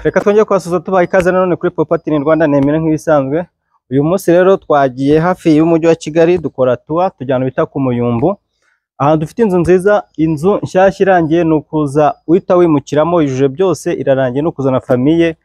Reka twongere kubasuhuza tubaha ikaze nanone kuri Property in Rwanda nemera nk'ibisanzwe. Uyu munsi rero twagiye hafi y'umujyi wa Kigali dukora tour tujyana bita ku Muyumbu. Aha dufite inzu nziza, inzu nshyashya irangiye, nukuza uhita wimukiramo, yujuje byose, irarangiye, no kuzana famille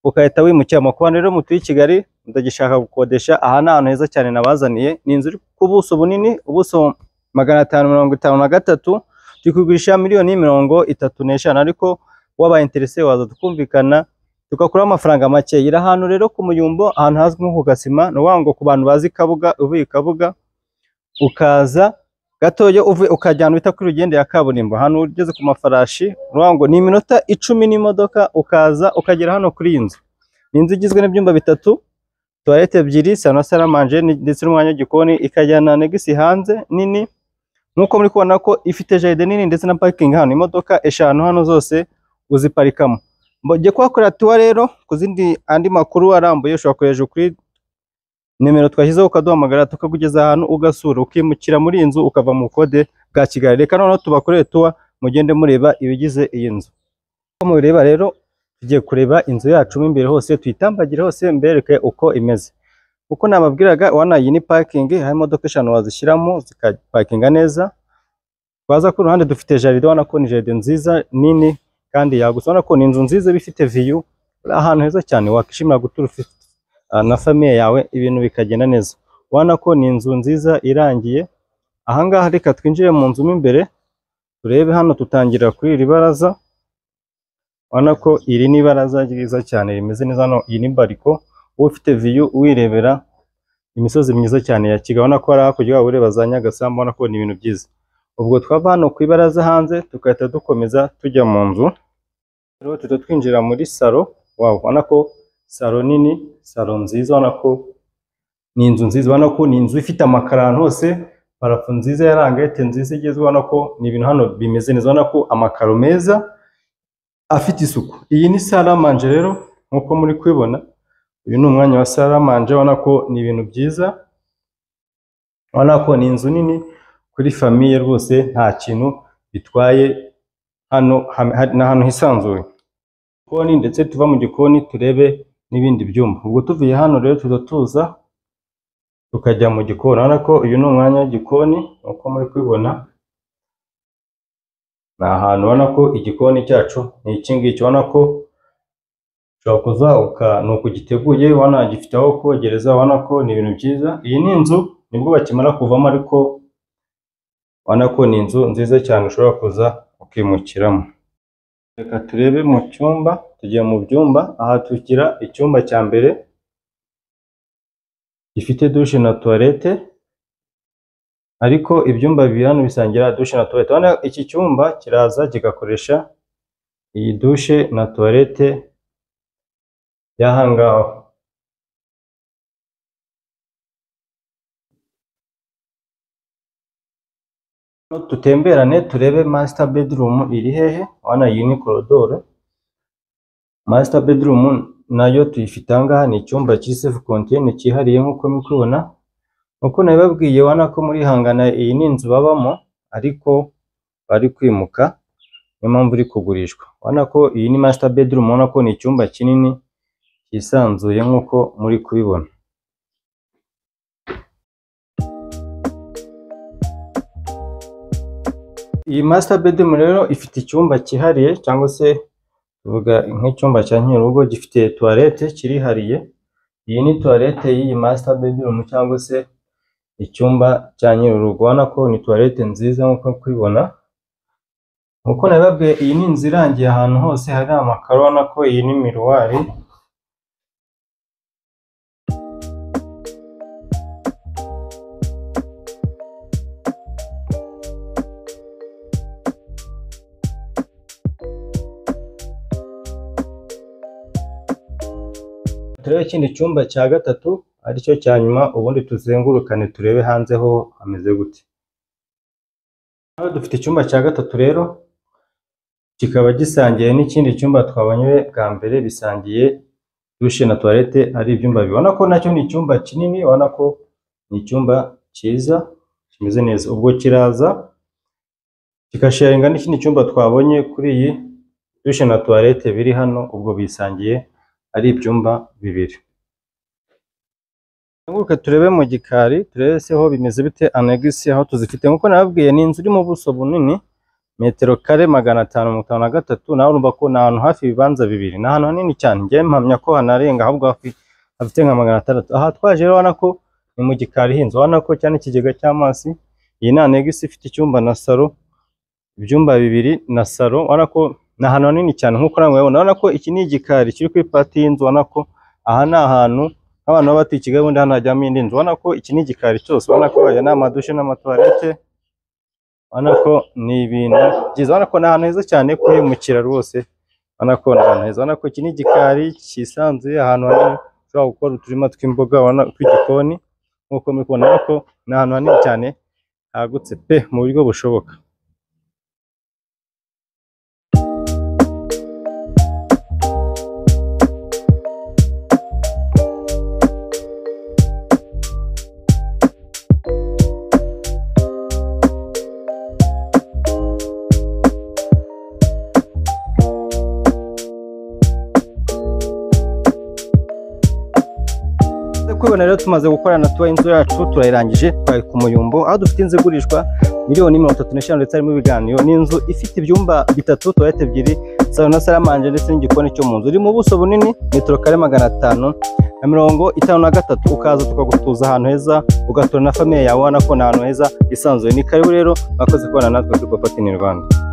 ukahita wimukiramo. Ku bantu rero mutuye i Kigali ndagishaka gukodesha, aha ni ahantu heza cyane nabazaniye. Ni inzu iri ku buso bunini, ubuso 553, tukigurisha miliyoni 35, ariko wabaye interese waza tukumvikana tukakura amafaranga make. Ira ahantu rero ku Muyumbo, ahantu hazwi nko ku Gasima, no wango ku bantu bazi Kabuga, uvuye Kabuga ukaza gatoye uvuye ukajyana bita kuri rugende ya kaburimbo, hano ugeze ku mafarashi, wango ni iminota 10 n'imodoka ukaza ukagera hano kuri inzu. Ni inzu igizwe n'ibyumba 3, toilette 2, salon salle à manger ndetse n'umwanya w'igikoni, ikajyana negisi hanze nini. Nkuko muri kubona ko ifite jardin nini ndetse na parking hano, imodoka 5 hano zose uziparikamo. Mbojye kwakorera tour rero, kuzindi andi makuru arambuye ushobora kureje kuri nimero twashyizeho ukaduhamagara tukagugeza ahantu ugasura ukimukira muri inzu ukava mu kode bwa Kigali. Reka noneho tubakorere tour mugende mureba ibigize iyi nzu. Uko mureba rero tugiye kureba inzu yacu imbere hose, tuyitambagire hose mbereke uko imeze. Uko nababwiraga, wana iyi ni parking, hari imodoka 5 wazishyiramo zikaparkinga neza. Twaza ku ruhande dufite jardin, wana ko ni jardin nziza nini kandi yagutse, wana ko ni inzu nziza bifite view, ahantu heza cyane wakishimira gutura na famille yawe, ibintu bikagenda neza. Wana ko ni inzu nziza irangiye. Ahangaha reka twinjire mu nzu imbere turebe. Hano tutangira kuri iri baraza, wana ko iri ni baraza ryiza cyane rimeze neza. Hano iyi ni bariko, ufite view wirebera imisozi myiza cyane ya Kigali, wana ko ari hakurya ureba za Nyagasambu, wana ko ni ibintu byiza. Ubwo twava hano ku ibaraza hanze tukahita dukomeza tujya mu nzu. Rero tuto twinjira muri salo. Wow, wana ko salo nini, salo nziza, wana ko ni inzu nziza, wana ko ni inzu ifite amakaro hose, parafu nziza ya rangete nziza igezweho, wana ko ni ibintu hano bimeze neza, wana ko amakaro meza afite isuku. Iyi ni salle à manger rero, nkuko muri kwibona uyu ni umwanya wa salle à manger, wana ko ni ibintu byiza, wana ko ni inzu nini kuri famille rwose, nta kintu bitwaye. Hano hano hisanzuye gikoni, ndetse tuva mu gikoni turebe n'ibindi byumba. Ubwo tuvuye hano rero tuza tukajya mu gikoni, wana ko uyu ni umwanya w'igikoni, uko muri kwibona ni ahantu, wana ko igikoni cyacu ni iki ngiki, wana ko ushobora kuza nuko giteguye, wana gifite aho kogereza, wana ko ni ibintu byiza. Iyi ni inzu nibwo bakimara kuvamo, ariko wana ko ni inzu nziza cyane ushobora kuza ukimukiramo. Reka turebe mu cyumba, tugiye mu byumba. Aha tukira icyumba cya mbere gifite douche na toilette, ariko ibyumba bibiri hano bisangira douche na toilette. Wana iki cyumba kiraza kigakoresha iyi douche na toilette yahangaho. Tutemberane turebe master bedroom iri hehe. Wana iyi ni corridor. Master bedroom nayo tuyifite ahangaha, ni icyumba kiri self contained cyihariye nkuko mukubona. Uko nabibabwiye, wana ko muri hangana iyi ni inzu babamo, ariko bari kwimuka, niyo mpamvu iri kugurishwa. Wana ko iyi ni master bedroom, wana ko ni icyumba kinini kisanzuye nkuko muri kubibona. Iyi master bedroom rero ifite icyumba cyihariye, cyangwa se tuvuga nk'icyumba cya nyirugo, gifite toilette kirihariye. Iyi ni toilette y'iyi master bedroom, cyangwa se icyumba cya nyirugo. Wana ko ni toilette nziza nkuko kwibona. Nkuko nababwiye, iyi ni inzu irangiye, ahantu hose hari amakaro, wana ko iyi ni miruwari. Turebe ikindi cyumba cya gatatu, aricyo cya nyuma, ubundi tuzengurukane turebe hanze ho hameze gute. Hano dufite icyumba cya gatatu rero, kikaba gisangiye n'ikindi cyumba twabonye bwa mbere, bisangiye douche na toilette, ari ibyumba bibiri. Wana ko nacyo ni icyumba kinini, wana ko ni icyumba cyiza kimeze neza. Ubwo kiraza kikasharinga n'ikindi cyumba twabonye kuri iyi dushe na toilette biri hano, ubwo bisangiye ari ibyumba bibiri. Nguruke turebe mu gikari, turebe se ho bimeze bite annex aho tuzifite. Nkuko nababwiye ni inzu iri mu buso bunini, metero kare 553, nawe urumva ko ni ahantu hafi ibibanza bibiri, ni ahantu hanini cyane. Ngiye mpamya ko hanarenga, ahubwo hafi hafite nka 600. Aha twaje rero ubona ko ni mu gikari hinzu, ubona ko cyane ikigega cy'amazi. Iyi ni annex ifite icyumba na salo, ibyumba bibiri na salo, ubona ko ni ahantu hanini cyane. Nkuko namwe ubona ko iki ni igikari kiri kuri pati y'inzu, ubona ko aha ni ahantu abantu baba batuye Kigali, ubundi hano hajyamo indi nzu. Ubona ko iki ni igikari cyose, ubona ko aya ni amadushe n'amatoilette, ubona ko ni ibintu byiza, ubona ko ni ahantu heza cyane kwimukira rwose, ubona ko ni ahantu heza. Ubona ko iki ni igikari cyisanzuye, ahantu hanini ushobora gukora uturima tw'imboga, ubona tw'igikoni. Nkuko muri kubona ko ni ahantu hanini cyane hagutse pe mu buryo bushoboka. Kubona rero tumaze gukorana tuba inzu yacu turayirangije, twari ku Muyumbo aho dufite inzu igurishwa miliyoni 35 ndetse harimo ibiganiro. Ni inzu ifite ibyumba 3, toilette 2, salo na salamanje ndetse n'igikoni cyo mu nzu. Iri mu buso bunini, metero kare 553, ukaza tukagutuza ahantu heza, ugatura na famille yawe, ubona ko ni ahantu heza isanzuye. Ni karibu rero, mwakoze kubana natwe kuri Property in Rwanda.